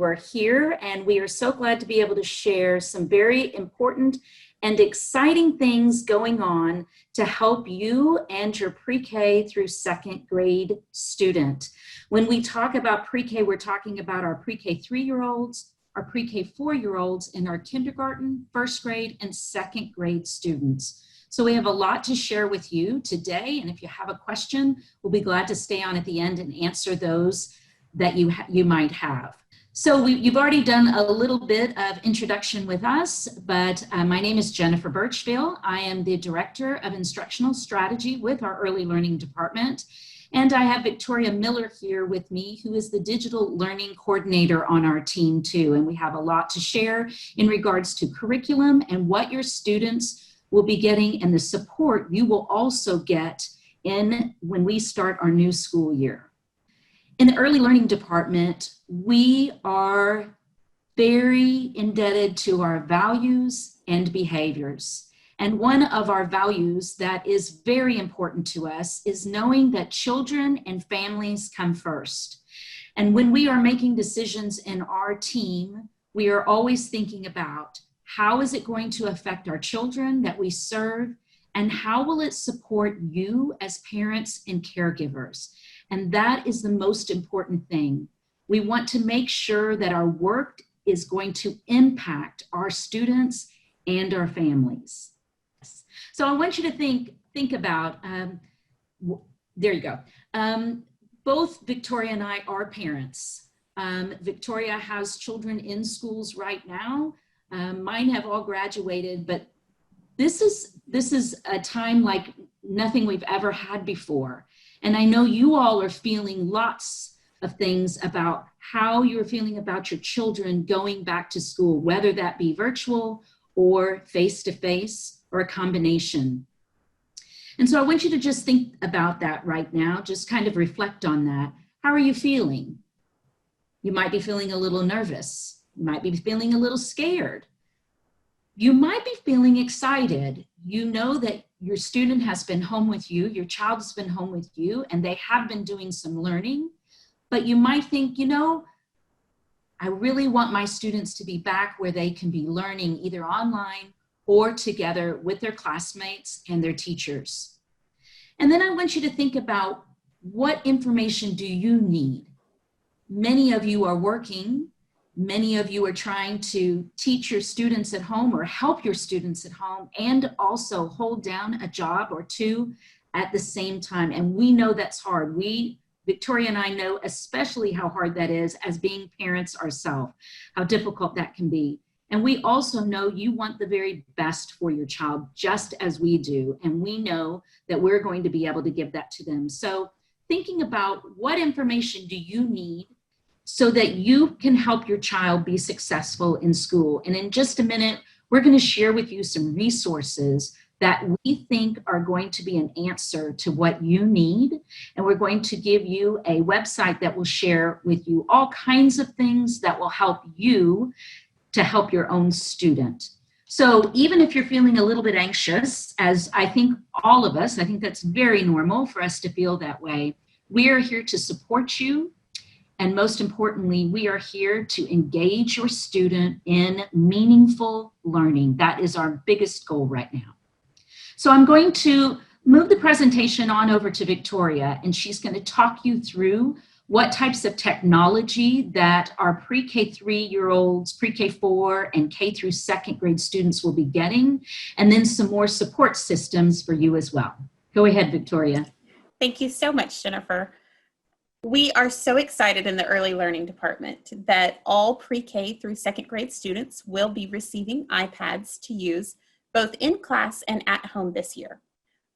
We're here and we are so glad to be able to share some very important and exciting things going on to help you and your pre-K through second grade student. When we talk about pre-K, we're talking about our pre-K 3-year-olds, our pre-K 4-year-olds, and our kindergarten, first grade, and second grade students. So we have a lot to share with you today, and if you have a question, we'll be glad to stay on at the end and answer those that you might have. So you've already done a little bit of introduction with us, but my name is Jennifer Birchville. I am the Director of Instructional Strategy with our Early Learning Department. And I have Victoria Miller here with me, who is the Digital Learning Coordinator on our team too. And we have a lot to share in regards to curriculum and what your students will be getting and the support you will also get when we start our new school year. In the Early Learning Department, we are very indebted to our values and behaviors. And one of our values that is very important to us is knowing that children and families come first. And when we are making decisions in our team, we are always thinking about how is it going to affect our children that we serve, and how will it support you as parents and caregivers? And that is the most important thing. We want to make sure that our work is going to impact our students and our families. So I want you to think about, there you go. Both Victoria and I are parents. Victoria has children in schools right now. Mine have all graduated, but this is a time like nothing we've ever had before. And I know you all are feeling lots of things about how you're feeling about your children going back to school, whether that be virtual or face-to-face or a combination. And so I want you to just think about that right now, just kind of reflect on that. How are you feeling? You might be feeling a little nervous. You might be feeling a little scared. You might be feeling excited. You know that your student has been home with you, your child has been home with you, and they have been doing some learning. But you might think, you know, I really want my students to be back where they can be learning either online or together with their classmates and their teachers. And then I want you to think about what information do you need? Many of you are working. Many of you are trying to teach your students at home or help your students at home and also hold down a job or two at the same time. And we know that's hard. Victoria and I know especially how hard that is as being parents ourselves, how difficult that can be. And we also know you want the very best for your child, just as we do. And we know that we're going to be able to give that to them. So thinking about what information do you need so that you can help your child be successful in school. And in just a minute, we're going to share with you some resources that we think are going to be an answer to what you need. And we're going to give you a website that will share with you all kinds of things that will help you to help your own student. So even if you're feeling a little bit anxious, as I think all of us, I think that's very normal for us to feel that way, we are here to support you. And most importantly, we are here to engage your student in meaningful learning. That is our biggest goal right now. So I'm going to move the presentation on over to Victoria, and she's going to talk you through what types of technology that our pre-K 3-year-olds, pre-K 4, and K through second grade students will be getting, and then some more support systems for you as well. Go ahead, Victoria. Thank you so much, Jennifer. We are so excited in the Early Learning Department that all pre-K through second grade students will be receiving iPads to use both in class and at home this year.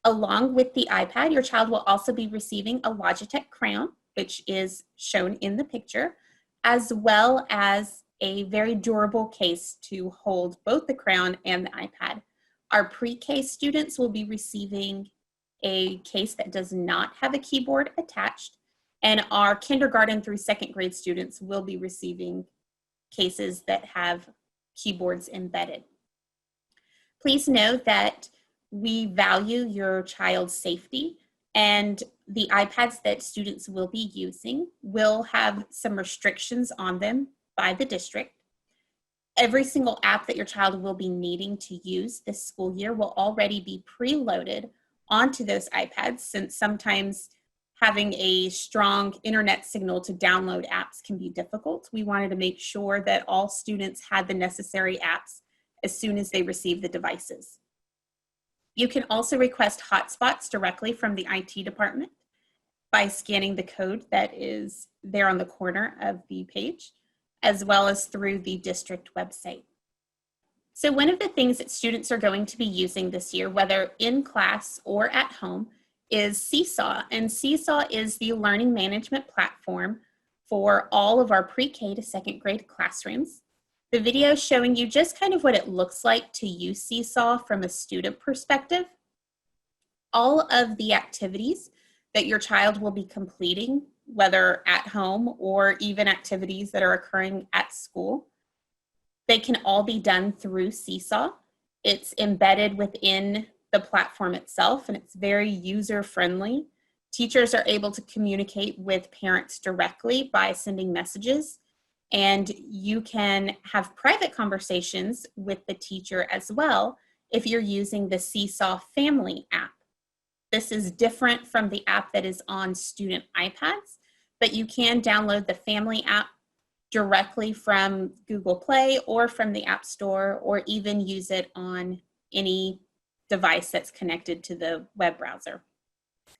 Along with the iPad, your child will also be receiving a Logitech crayon, which is shown in the picture, as well as a very durable case to hold both the crayon and the iPad. Our pre-K students will be receiving a case that does not have a keyboard attached, and our kindergarten through second grade students will be receiving cases that have keyboards embedded. Please note that we value your child's safety, and the iPads that students will be using will have some restrictions on them by the district. Every single app that your child will be needing to use this school year will already be preloaded onto those iPads, since sometimes having a strong internet signal to download apps can be difficult. We wanted to make sure that all students had the necessary apps as soon as they receive the devices. You can also request hotspots directly from the IT department by scanning the code that is there on the corner of the page, as well as through the district website. So one of the things that students are going to be using this year, whether in class or at home, is Seesaw. And Seesaw is the learning management platform for all of our pre-K to second grade classrooms. The video is showing you just kind of what it looks like to use Seesaw from a student perspective. All of the activities that your child will be completing, whether at home or even activities that are occurring at school, they can all be done through Seesaw. It's embedded within the platform itself, and it's very user-friendly. Teachers are able to communicate with parents directly by sending messages, and you can have private conversations with the teacher as well if you're using the Seesaw Family app. This is different from the app that is on student iPads, but you can download the Family app directly from Google Play or from the App Store, or even use it on any device that's connected to the web browser.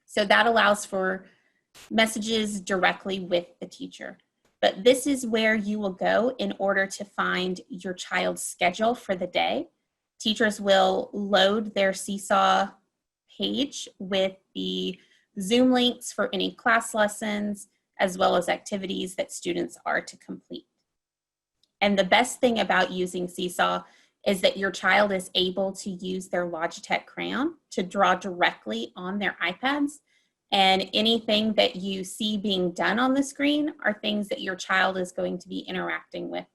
So that allows for messages directly with the teacher. But this is where you will go in order to find your child's schedule for the day. Teachers will load their Seesaw page with the Zoom links for any class lessons, as well as activities that students are to complete. And the best thing about using Seesaw is that your child is able to use their Logitech crayon to draw directly on their iPads, and anything that you see being done on the screen are things that your child is going to be interacting with.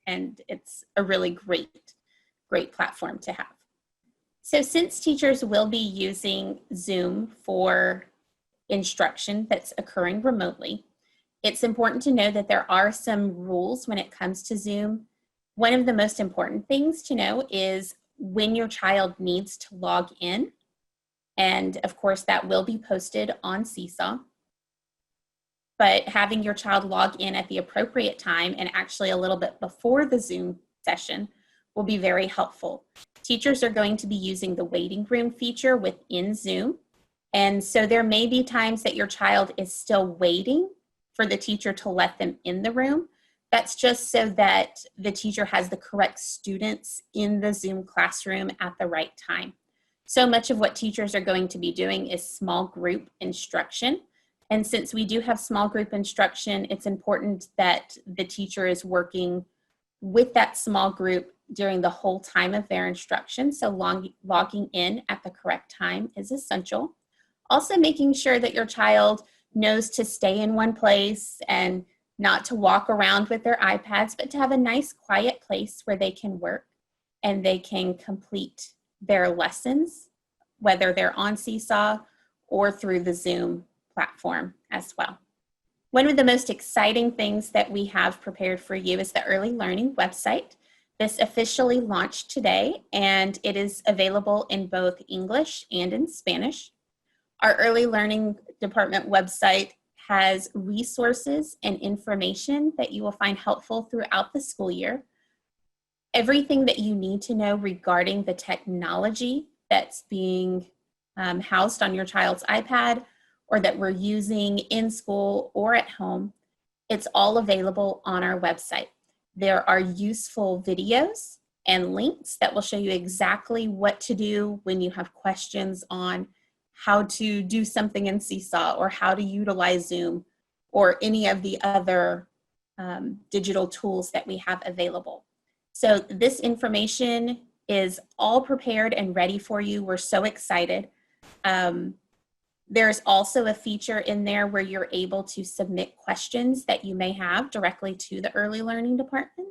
And it's a really great platform to have. So since teachers will be using Zoom for instruction that's occurring remotely, it's important to know that there are some rules when it comes to Zoom. One of the most important things to know is when your child needs to log in. And of course, that will be posted on Seesaw. But having your child log in at the appropriate time, and actually a little bit before the Zoom session, will be very helpful. Teachers are going to be using the waiting room feature within Zoom. And so there may be times that your child is still waiting for the teacher to let them in the room. That's just so that the teacher has the correct students in the Zoom classroom at the right time. So much of what teachers are going to be doing is small group instruction. And since we do have small group instruction, it's important that the teacher is working with that small group during the whole time of their instruction. So logging in at the correct time is essential. Also making sure that your child knows to stay in one place and not to walk around with their iPads, but to have a nice quiet place where they can work and they can complete their lessons, whether they're on Seesaw or through the Zoom platform as well. One of the most exciting things that we have prepared for you is the Early Learning website. This officially launched today, and it is available in both English and in Spanish. Our Early Learning Department website has resources and information that you will find helpful throughout the school year. Everything that you need to know regarding the technology that's being housed on your child's iPad or that we're using in school or at home, it's all available on our website. There are useful videos and links that will show you exactly what to do when you have questions on how to do something in Seesaw or how to utilize Zoom or any of the other digital tools that we have available. So this information is all prepared and ready for you. We're so excited. There's also a feature in there where you're able to submit questions that you may have directly to the Early Learning Department.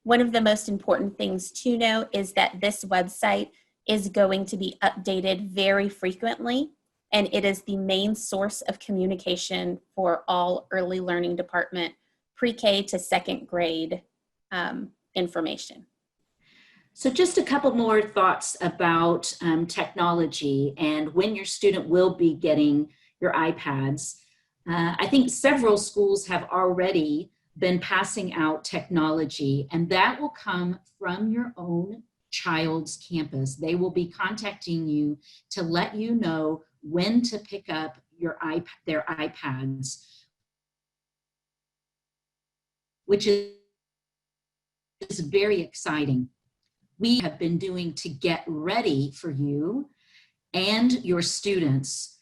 One of the most important things to know is that this website is going to be updated very frequently, and it is the main source of communication for all Early Learning Department pre-K to second grade information. So just a couple more thoughts about technology and when your student will be getting your iPads. I think several schools have already been passing out technology, and that will come from your own child's campus. They will be contacting you to let you know when to pick up their iPads, which is very exciting. We have been doing to get ready for you and your students.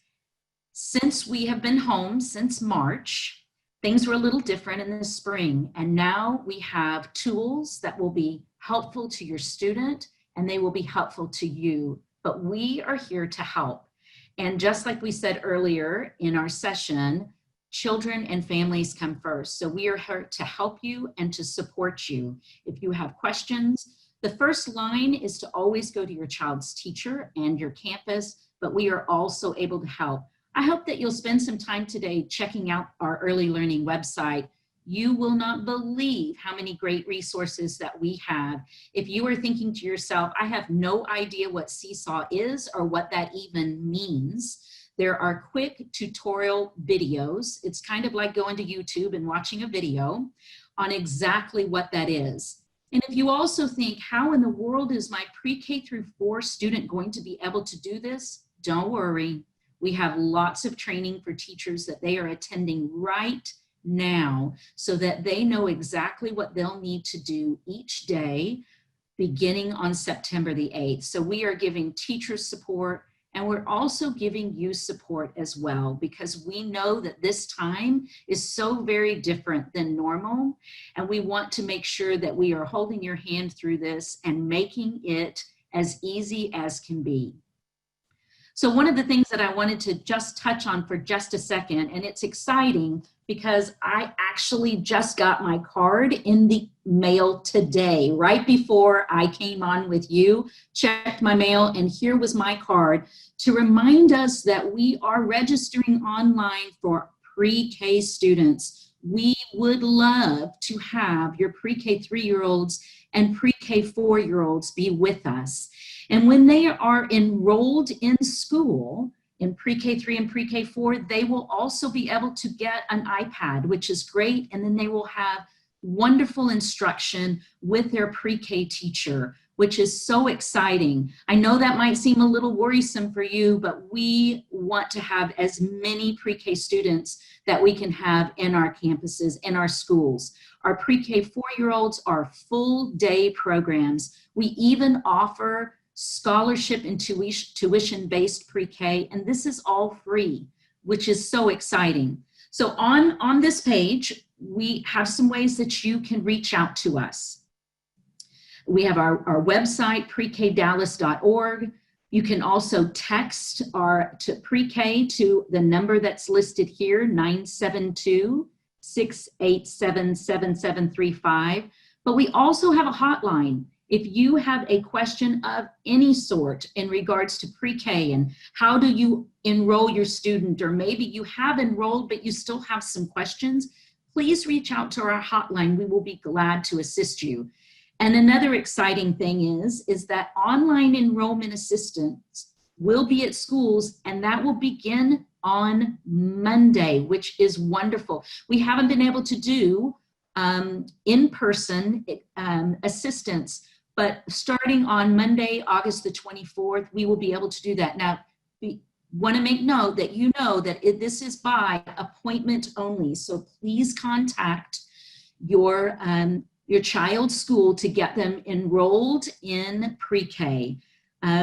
Since we have been home since March, things were a little different in the spring, and now we have tools that will be helpful to your student and they will be helpful to you, but we are here to help. And just like we said earlier in our session, children and families come first. So we are here to help you and to support you. If you have questions, the first line is to always go to your child's teacher and your campus, but we are also able to help. I hope that you'll spend some time today checking out our early learning website. You will not believe how many great resources that we have. If you are thinking to yourself, I have no idea what Seesaw is or what that even means, there are quick tutorial videos. It's kind of like going to YouTube and watching a video on exactly what that is. And if you also think, how in the world is my pre-K through 4 student going to be able to do this? Don't worry. We have lots of training for teachers that they are attending right now so that they know exactly what they'll need to do each day beginning on September the 8th. So we are giving teachers support, and we're also giving you support as well, because we know that this time is so very different than normal. And we want to make sure that we are holding your hand through this and making it as easy as can be. So one of the things that I wanted to just touch on for just a second, and it's exciting because I actually just got my card in the mail today, right before I came on with you, checked my mail, and here was my card to remind us that we are registering online for pre-K students. We would love to have your pre-K 3-year-olds and pre-K 4-year-olds be with us. And when they are enrolled in school, in pre-K 3 and pre-K 4, they will also be able to get an iPad, which is great. And then they will have wonderful instruction with their pre-K teacher, which is so exciting. I know that might seem a little worrisome for you, but we want to have as many pre-K students that we can have in our campuses, in our schools. Our pre-K 4-year-olds are full day programs. We even offer scholarship and tuition-based pre-K, and this is all free, which is so exciting. So on this page, we have some ways that you can reach out to us. We have our website, prekdallas.org. You can also text to pre-K to the number that's listed here, 972-687-7735. But we also have a hotline. If you have a question of any sort in regards to pre-K and how do you enroll your student, or maybe you have enrolled but you still have some questions, please reach out to our hotline. We will be glad to assist you. And another exciting thing is that online enrollment assistance will be at schools, and that will begin on Monday, which is wonderful. We haven't been able to do in-person assistance, but starting on Monday, August the 24th, we will be able to do that. Now, we want to make note that you know that this is by appointment only. So please contact your child's school to get them enrolled in pre-K.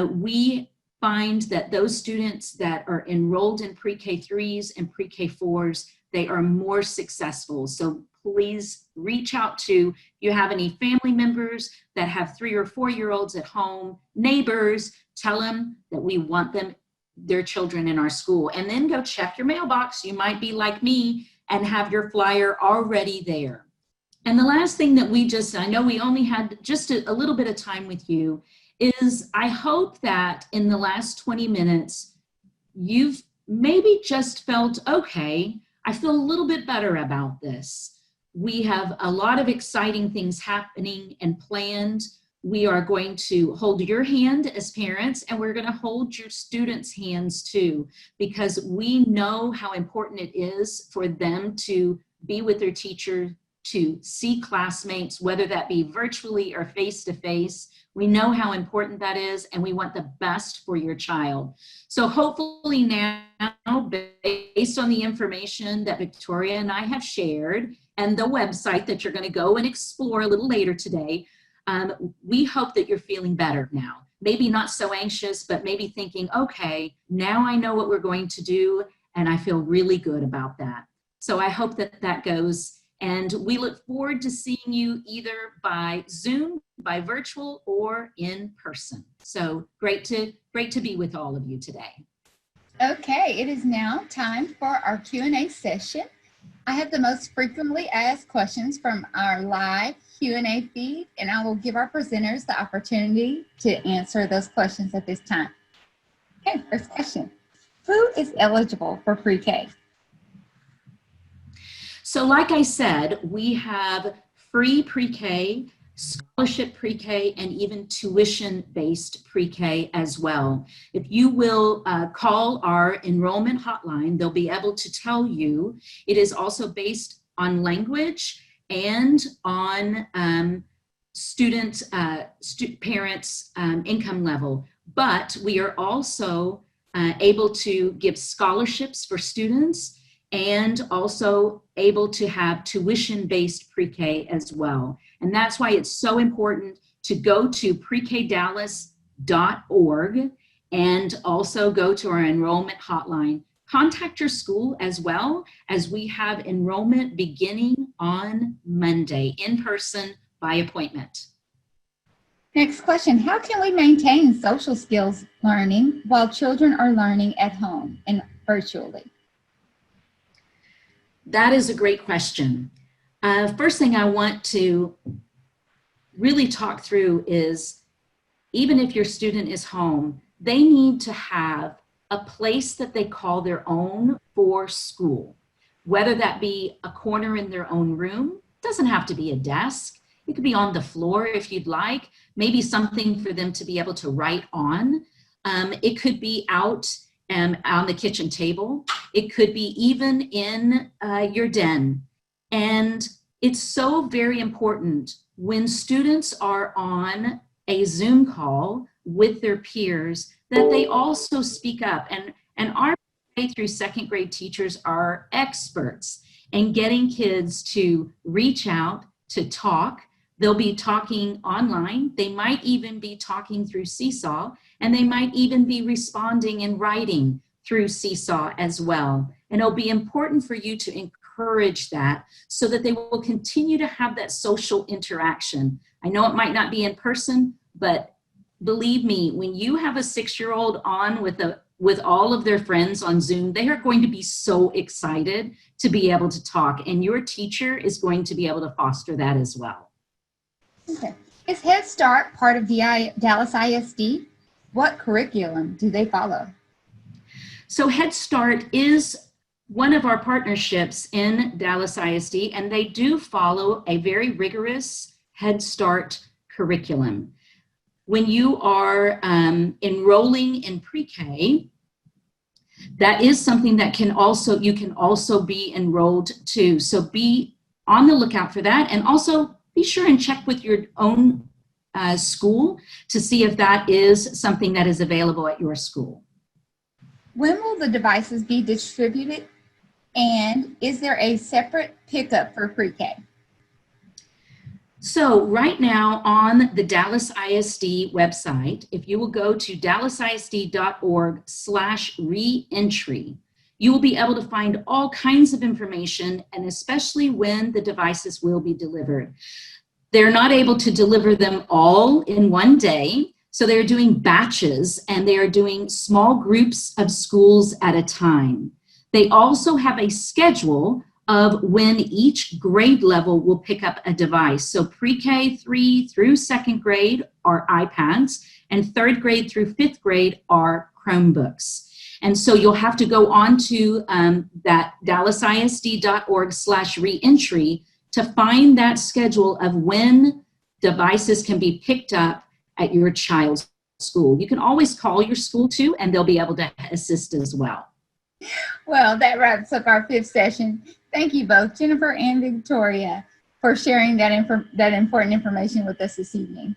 We find that those students that are enrolled in pre-K 3s and pre-K 4s, they are more successful. So please reach out to, if you have any family members that have 3 or 4-year-olds at home, neighbors, tell them that we want their children in our school. And then go check your mailbox. You might be like me and have your flyer already there. And the last thing that I know we only had just a little bit of time with you, is I hope that in the last 20 minutes, you've maybe just felt, okay, I feel a little bit better about this. we have a lot of exciting things happening and planned. We are going to hold your hand as parents, and we're going to hold your students' hands too, because we know how important it is for them to be with their teacher, to see classmates, whether that be virtually or face-to-face. We know how important that is, and we want the best for your child. So hopefully now, based on the information that Victoria and I have shared and the website that you're going to go and explore a little later today, we hope that you're feeling better now. Maybe not so anxious, but maybe thinking, okay, now I know what we're going to do, and I feel really good about that. So I hope that that goes, and we look forward to seeing you either by Zoom, by virtual, or in person. So great to be with all of you today. Okay, it is now time for our Q&A session. I have the most frequently asked questions from our live Q&A feed, and I will give our presenters the opportunity to answer those questions at this time. Okay, first question. Who is eligible for pre-K? So like I said, we have free pre-K, scholarship pre-K, and even tuition-based pre-K as well. If you will call our enrollment hotline, they'll be able to tell you. It is also based on language and on parents' income level. But we are also able to give scholarships for students, and also able to have tuition-based pre-K as well. And that's why it's so important to go to PreK-2nd.org and also go to our enrollment hotline. Contact your school as well, as we have enrollment beginning on Monday, in person by appointment. Next question. How can we maintain social skills learning while children are learning at home and virtually? That is a great question. First thing I want to really talk through is, even if your student is home, they need to have a place that they call their own for school, whether that be a corner in their own room. It doesn't have to be a desk. It could be on the floor if you'd like, maybe something for them to be able to write on. It could be out on the kitchen table. It could be even in your den. And it's so very important when students are on a Zoom call with their peers that they also speak up. And our K through second grade teachers are experts in getting kids to reach out, to talk. They'll be talking online. They might even be talking through Seesaw, and they might even be responding and writing through Seesaw as well. And it'll be important for you to encourage that so that they will continue to have that social interaction. I know it might not be in person, but believe me, when you have a 6-year-old on with all of their friends on Zoom, they are going to be so excited to be able to talk, and your teacher is going to be able to foster that as well. Okay. Is Head Start part of the Dallas ISD? What curriculum do they follow? So Head Start is one of our partnerships in Dallas ISD, and they do follow a very rigorous Head Start curriculum. When you are enrolling in pre-K, that is something that you can also be enrolled to. So be on the lookout for that, and also be sure and check with your own school to see if that is something that is available at your school. When will the devices be distributed? And is there a separate pickup for pre-K? So right now on the Dallas ISD website, if you will go to dallasisd.org/reentry, you will be able to find all kinds of information, and especially when the devices will be delivered. They're not able to deliver them all in one day, so they're doing batches, and they are doing small groups of schools at a time. They also have a schedule of when each grade level will pick up a device. So pre-K 3 through 2nd grade are iPads, and 3rd grade through 5th grade are Chromebooks. And so you'll have to go on to that dallasisd.org/reentry to find that schedule of when devices can be picked up at your child's school. You can always call your school too, and they'll be able to assist as well. Well, that wraps up our 5th session. Thank you both, Jennifer and Victoria, for sharing that important information with us this evening.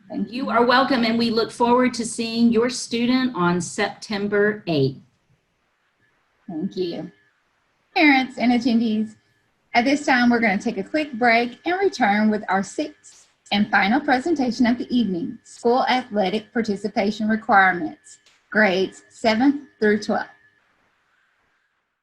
Thank you. You are welcome, and we look forward to seeing your student on September 8th. Thank you. Parents and attendees, at this time, we're going to take a quick break and return with our 6th and final presentation of the evening, School Athletic Participation Requirements, grades 7th through 12th.